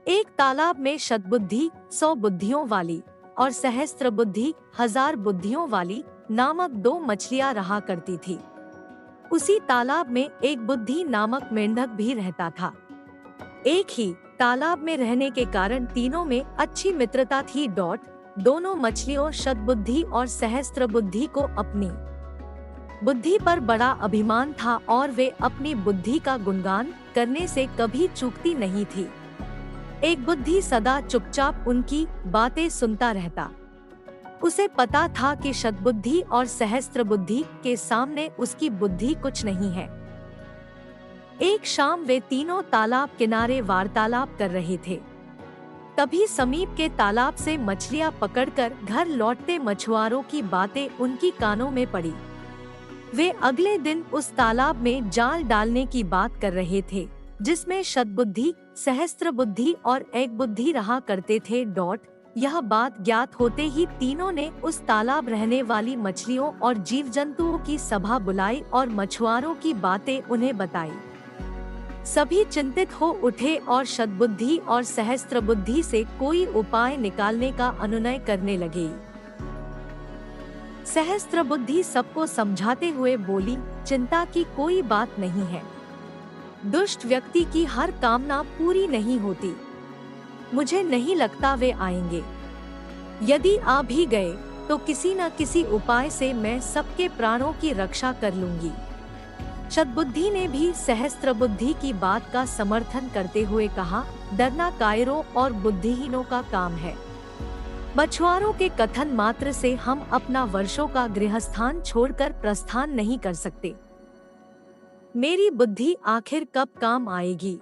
एक तालाब में शतबुद्धि 100 बुद्धियों वाली और सहस्त्र बुद्धि 1000 बुद्धियों वाली नामक दो मछलियां रहा करती थी। उसी तालाब में एक बुद्धि नामक मेंढक भी रहता था। एक ही तालाब में रहने के कारण तीनों में अच्छी मित्रता थी। दोनों मछलियों शतबुद्धि और सहस्त्र बुद्धि को अपनी बुद्धि पर बड़ा अभिमान था और वे अपनी बुद्धि का गुणगान करने से कभी चूकती नहीं थी। एक बुद्धि सदा चुपचाप उनकी बातें सुनता रहता। उसे पता था कि शतबुद्धि और सहस्त्र बुद्धि के सामने उसकी बुद्धि कुछ नहीं है। एक शाम वे तीनों तालाब किनारे वार्तालाप कर रहे थे। तभी समीप के तालाब से मछलियां पकड़कर घर लौटते मछुआरों की बातें उनकी कानों में पड़ी। वे अगले दिन उस तालाब में जाल डालने की बात कर रहे थे जिसमें शतबुद्धि, सहस्त्र बुद्धि और एक बुद्धि रहा करते थे। यह बात ज्ञात होते ही तीनों ने उस तालाब रहने वाली मछलियों और जीव जंतुओं की सभा बुलाई और मछुआरों की बातें उन्हें बताई। सभी चिंतित हो उठे और शतबुद्धि और सहस्त्र बुद्धि से कोई उपाय निकालने का अनुनय करने लगे। सहस्त्र बुद्धि सबको समझाते हुए बोली, चिंता की कोई बात नहीं है। दुष्ट व्यक्ति की हर कामना पूरी नहीं होती। मुझे नहीं लगता वे आएंगे। यदि आ भी गए तो किसी न किसी उपाय से मैं सबके प्राणों की रक्षा कर लूंगी। शतबुद्धि ने भी सहस्त्र बुद्धि की बात का समर्थन करते हुए कहा, डरना कायरों और बुद्धिहीनों का काम है। मछुआरों के कथन मात्र से हम अपना वर्षों का गृहस्थान छोड़कर प्रस्थान नहीं कर सकते। मेरी बुद्धि आखिर कब काम आएगी?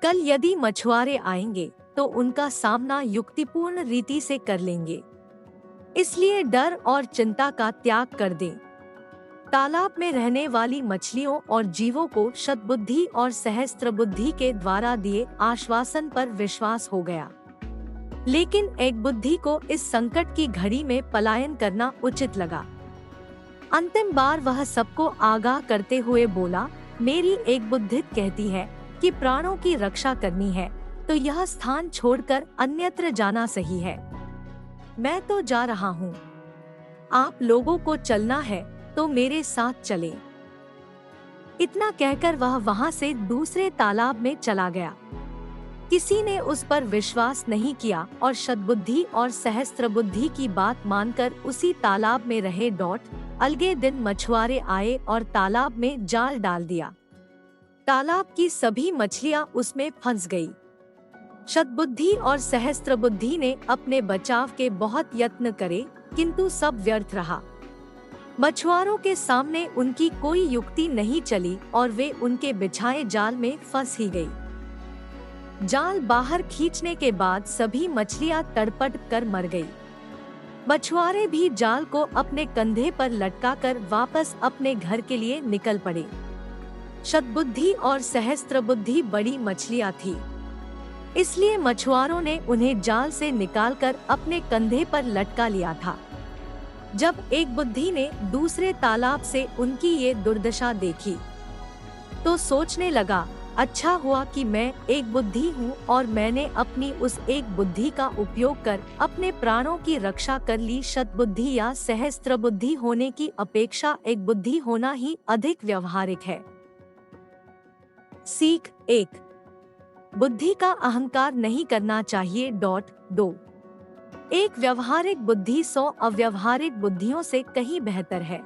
कल यदि मछुआरे आएंगे तो उनका सामना युक्तिपूर्ण रीति से कर लेंगे। इसलिए डर और चिंता का त्याग कर दें। तालाब में रहने वाली मछलियों और जीवों को शतबुद्धि और सहस्त्र बुद्धि के द्वारा दिए आश्वासन पर विश्वास हो गया। लेकिन एक बुद्धि को इस संकट की घड़ी में पलायन करना उचित लगा। अंतिम बार वह सबको आगाह करते हुए बोला, मेरी एक बुद्धि कहती है कि प्राणों की रक्षा करनी है तो यह स्थान छोड़कर अन्यत्र जाना सही है। मैं तो जा रहा हूँ। आप लोगों को चलना है तो मेरे साथ चले। इतना कहकर वह वहां से दूसरे तालाब में चला गया। किसी ने उस पर विश्वास नहीं किया और शतबुद्धि और सहस्त्र बुद्धि की बात मानकर उसी तालाब में रहे। अलगे दिन मछुआरे आए और तालाब में जाल डाल दिया। तालाब की सभी मछलियां उसमें फंस गई। शतबुद्धि और सहस्त्र बुद्धि ने अपने बचाव के बहुत यत्न करे किंतु सब व्यर्थ रहा। मछुआरों के सामने उनकी कोई युक्ति नहीं चली और वे उनके बिछाए जाल में फंस ही गई। जाल बाहर खींचने के बाद सभी मछलियां तड़पट कर मर गई। मछुआरे भी जाल को अपने कंधे पर लटकाकर वापस अपने घर के लिए निकल पड़े। शतबुद्धि और सहस्त्र बुद्धि बड़ी मछलियां थी, इसलिए मछुआरों ने उन्हें जाल से निकालकर अपने कंधे पर लटका लिया था। जब एक बुद्धि ने दूसरे तालाब से उनकी ये दुर्दशा देखी तो सोचने लगा, अच्छा हुआ कि मैं एक बुद्धि हूँ और मैंने अपनी उस एक बुद्धि का उपयोग कर अपने प्राणों की रक्षा कर ली। शतबुद्धि या सहस्त्र बुद्धि होने की अपेक्षा एक बुद्धि होना ही अधिक व्यवहारिक है। सीख 1, बुद्धि का अहंकार नहीं करना चाहिए। 2, एक व्यवहारिक बुद्धि 100 अव्यवहारिक बुद्धियों से कहीं बेहतर है।